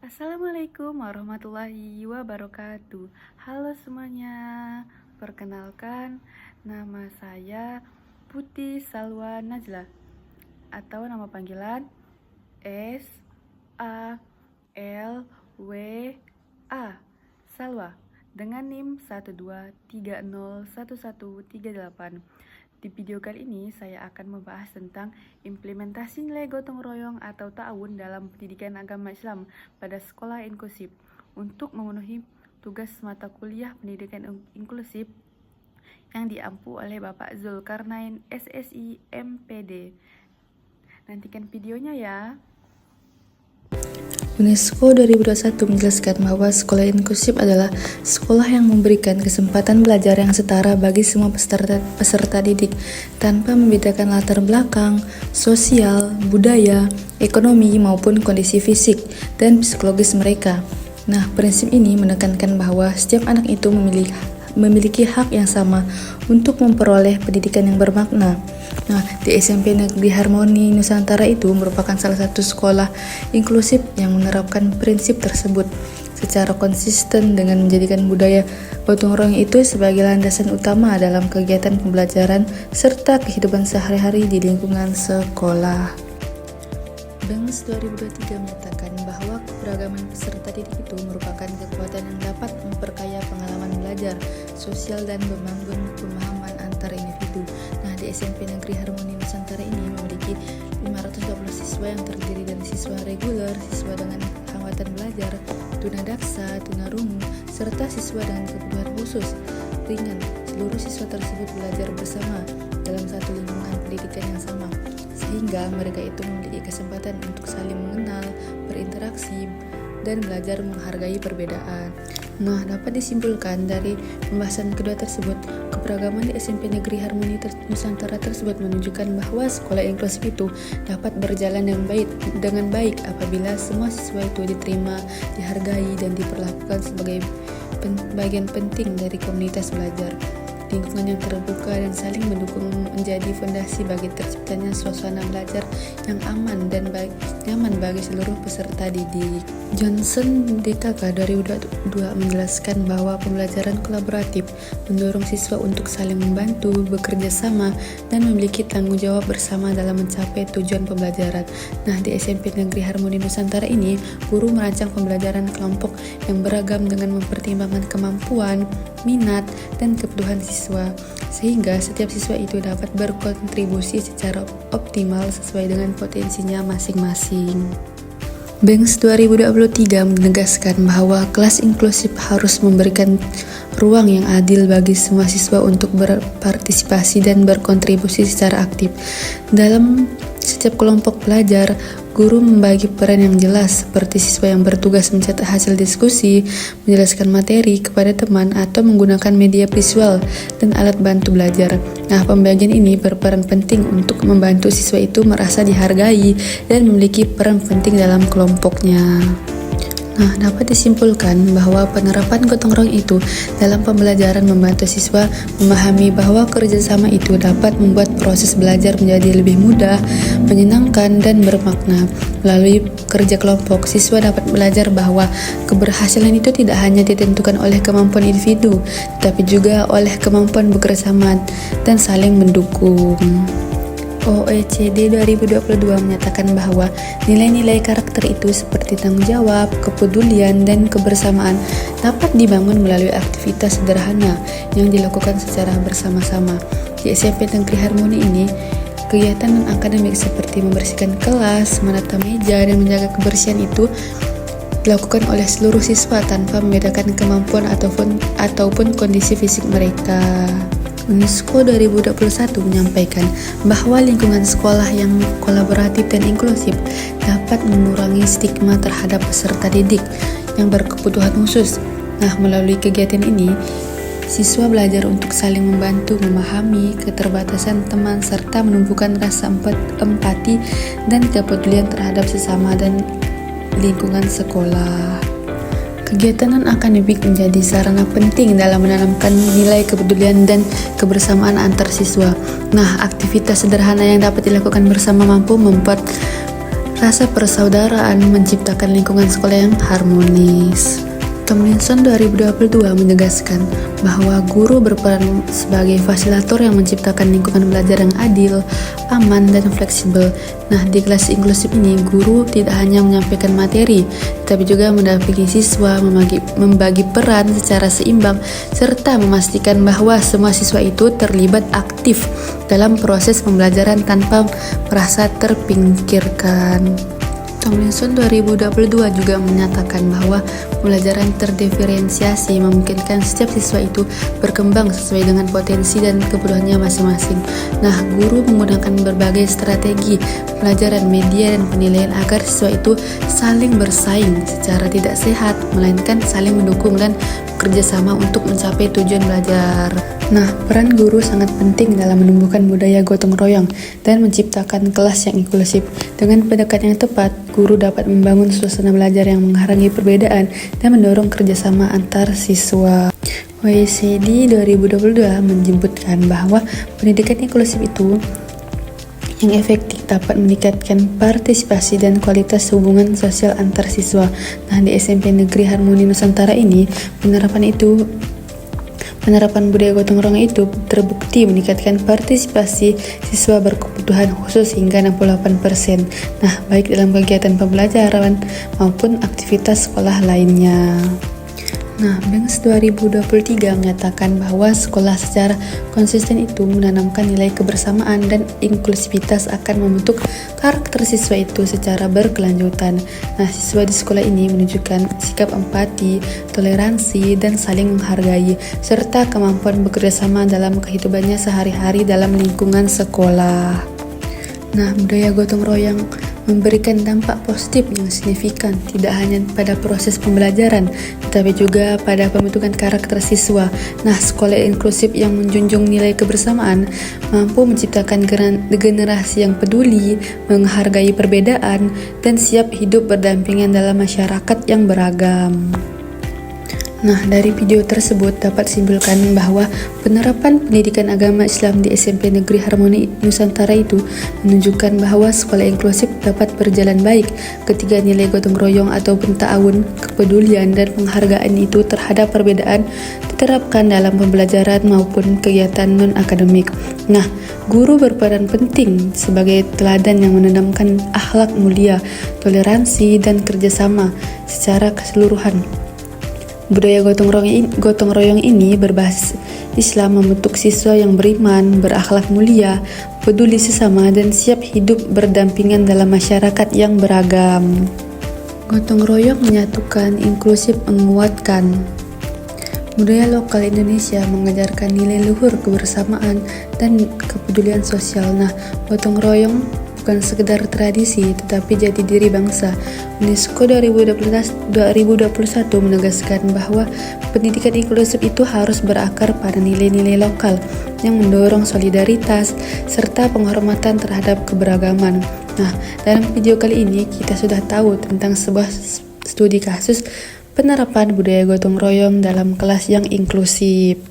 Assalamualaikum warahmatullahi wabarakatuh. Halo semuanya, perkenalkan nama saya Putih Salwa Najla atau nama panggilan SALWA Salwa dengan NIM 123011138. Di video kali ini saya akan membahas tentang implementasi nilai gotong royong atau ta'awun dalam pendidikan agama Islam pada sekolah inklusif. Untuk memenuhi tugas mata kuliah pendidikan inklusif yang diampu oleh Bapak Zulkarnain SSI MPD. Nantikan videonya ya. UNESCO 2021 menjelaskan bahwa sekolah inklusif adalah sekolah yang memberikan kesempatan belajar yang setara bagi semua peserta didik tanpa membedakan latar belakang, sosial, budaya, ekonomi maupun kondisi fisik dan psikologis mereka. Nah, prinsip ini menekankan bahwa setiap anak itu memiliki hak yang sama untuk memperoleh pendidikan yang bermakna. Nah, di SMP Negeri Harmoni Nusantara itu merupakan salah satu sekolah inklusif yang menerapkan prinsip tersebut secara konsisten dengan menjadikan budaya gotong royong itu sebagai landasan utama dalam kegiatan pembelajaran serta kehidupan sehari-hari di lingkungan sekolah. BENGS 2023 menyatakan bahwa keberagaman peserta didik itu merupakan kekuatan yang dapat memperkaya pengalaman belajar, sosial, dan membangun pemahaman antar individu. Nah, di SMP Negeri Harmoni Nusantara ini memiliki 520 siswa yang terdiri dari siswa reguler, siswa dengan hambatan belajar, tunadaksa, tunarungu, serta siswa dengan kebutuhan khusus ringan. Seluruh siswa tersebut belajar bersama dalam satu lingkungan pendidikan yang sama, sehingga mereka itu memiliki kesempatan untuk saling mengenal, berinteraksi, dan belajar menghargai perbedaan. Nah, dapat disimpulkan dari pembahasan kedua tersebut, keberagaman di SMP Negeri Harmoni Nusantara tersebut menunjukkan bahwa sekolah inklusif itu dapat berjalan dengan baik apabila semua siswa itu diterima, dihargai, dan diperlakukan sebagai bagian penting dari komunitas belajar. Lingkungan yang terbuka dan saling mendukung menjadi fondasi bagi terciptanya suasana belajar yang aman dan nyaman bagi seluruh peserta didik. Johnson DKK 2022 menjelaskan bahwa pembelajaran kolaboratif mendorong siswa untuk saling membantu, bekerja sama, dan memiliki tanggung jawab bersama dalam mencapai tujuan pembelajaran. Nah, di SMP Negeri Harmoni Nusantara ini, guru merancang pembelajaran kelompok yang beragam dengan mempertimbangkan kemampuan, minat, dan kebutuhan siswa, sehingga setiap siswa itu dapat berkontribusi secara optimal sesuai dengan potensinya masing-masing. BENGS 2023 menegaskan bahwa kelas inklusif harus memberikan ruang yang adil bagi semua siswa untuk berpartisipasi dan berkontribusi secara aktif. Dalam setiap kelompok belajar, guru membagi peran yang jelas, seperti siswa yang bertugas mencetak hasil diskusi, menjelaskan materi kepada teman, atau menggunakan media visual dan alat bantu belajar. Nah, pembagian ini berperan penting untuk membantu siswa itu merasa dihargai dan memiliki peran penting dalam kelompoknya. Nah, dapat disimpulkan bahwa penerapan gotong royong itu dalam pembelajaran membantu siswa memahami bahwa kerjasama itu dapat membuat proses belajar menjadi lebih mudah, menyenangkan, dan bermakna. Melalui kerja kelompok, siswa dapat belajar bahwa keberhasilan itu tidak hanya ditentukan oleh kemampuan individu, tetapi juga oleh kemampuan bekerjasama dan saling mendukung. OECD 2022 menyatakan bahwa nilai-nilai karakter itu seperti tanggung jawab, kepedulian, dan kebersamaan dapat dibangun melalui aktivitas sederhana yang dilakukan secara bersama-sama. Di SMP Negeri Harmoni ini, kegiatan non-akademik seperti membersihkan kelas, menata meja, dan menjaga kebersihan itu dilakukan oleh seluruh siswa tanpa membedakan kemampuan ataupun kondisi fisik mereka. UNESCO 2021 menyampaikan bahwa lingkungan sekolah yang kolaboratif dan inklusif dapat mengurangi stigma terhadap peserta didik yang berkebutuhan khusus. Nah, melalui kegiatan ini, siswa belajar untuk saling membantu, memahami keterbatasan teman, serta menumbuhkan rasa empati dan kepedulian terhadap sesama dan lingkungan sekolah. Kegiatan non-akademik menjadi sarana penting dalam menanamkan nilai kepedulian dan kebersamaan antar siswa. Nah, aktivitas sederhana yang dapat dilakukan bersama mampu membuat rasa persaudaraan, menciptakan lingkungan sekolah yang harmonis. Tomlinson 2022 menegaskan bahwa guru berperan sebagai fasilitator yang menciptakan lingkungan belajar yang adil, aman, dan fleksibel. Nah, di kelas inklusif ini, guru tidak hanya menyampaikan materi, tetapi juga mendampingi siswa, membagi peran secara seimbang, serta memastikan bahwa semua siswa itu terlibat aktif dalam proses pembelajaran tanpa merasa terpinggirkan. Tomlinson 2022 juga menyatakan bahwa pembelajaran terdiferensiasi memungkinkan setiap siswa itu berkembang sesuai dengan potensi dan kebutuhannya masing-masing. Nah, guru menggunakan berbagai strategi pelajaran, media, dan penilaian agar siswa itu saling bersaing secara tidak sehat, melainkan saling mendukung dan bekerja sama untuk mencapai tujuan belajar. Nah, peran guru sangat penting dalam menumbuhkan budaya gotong royong dan menciptakan kelas yang inklusif. Dengan pendekatan yang tepat, guru dapat membangun suasana belajar yang menghargai perbedaan dan mendorong kerjasama antar siswa. OECD 2022 menyebutkan bahwa pendidikan inklusif itu yang efektif dapat meningkatkan partisipasi dan kualitas hubungan sosial antar siswa. Nah, di SMP Negeri Harmoni Nusantara ini, penerapan budaya gotong royong itu terbukti meningkatkan partisipasi siswa berkebutuhan khusus hingga 68%. Nah, baik dalam kegiatan pembelajaran maupun aktivitas sekolah lainnya. Nah, BENGS 2023 menyatakan bahwa sekolah secara konsisten itu menanamkan nilai kebersamaan dan inklusivitas akan membentuk karakter siswa itu secara berkelanjutan. Nah, siswa di sekolah ini menunjukkan sikap empati, toleransi, dan saling menghargai, serta kemampuan bekerjasama dalam kehidupannya sehari-hari dalam lingkungan sekolah. Nah, budaya gotong royong memberikan dampak positif yang signifikan tidak hanya pada proses pembelajaran, tetapi juga pada pembentukan karakter siswa. Nah, sekolah inklusif yang menjunjung nilai kebersamaan mampu menciptakan generasi yang peduli, menghargai perbedaan, dan siap hidup berdampingan dalam masyarakat yang beragam. Nah, dari video tersebut dapat simpulkan bahwa penerapan pendidikan agama Islam di SMP Negeri Harmoni Nusantara itu menunjukkan bahwa sekolah inklusif dapat berjalan baik ketika nilai gotong royong ataupun ta'awun, kepedulian, dan penghargaan itu terhadap perbedaan diterapkan dalam pembelajaran maupun kegiatan non-akademik. Nah, guru berperan penting sebagai teladan yang menanamkan akhlak mulia, toleransi, dan kerjasama secara keseluruhan. Budaya gotong royong ini berbasis Islam membentuk siswa yang beriman, berakhlak mulia, peduli sesama, dan siap hidup berdampingan dalam masyarakat yang beragam. Gotong royong menyatukan, inklusif menguatkan. Budaya lokal Indonesia mengajarkan nilai luhur kebersamaan dan kepedulian sosial. Nah, gotong royong bukan sekedar tradisi, tetapi jati diri bangsa. UNESCO 2021 menegaskan bahwa pendidikan inklusif itu harus berakar pada nilai-nilai lokal yang mendorong solidaritas serta penghormatan terhadap keberagaman. Nah, dalam video kali ini kita sudah tahu tentang sebuah studi kasus penerapan budaya gotong royong dalam kelas yang inklusif.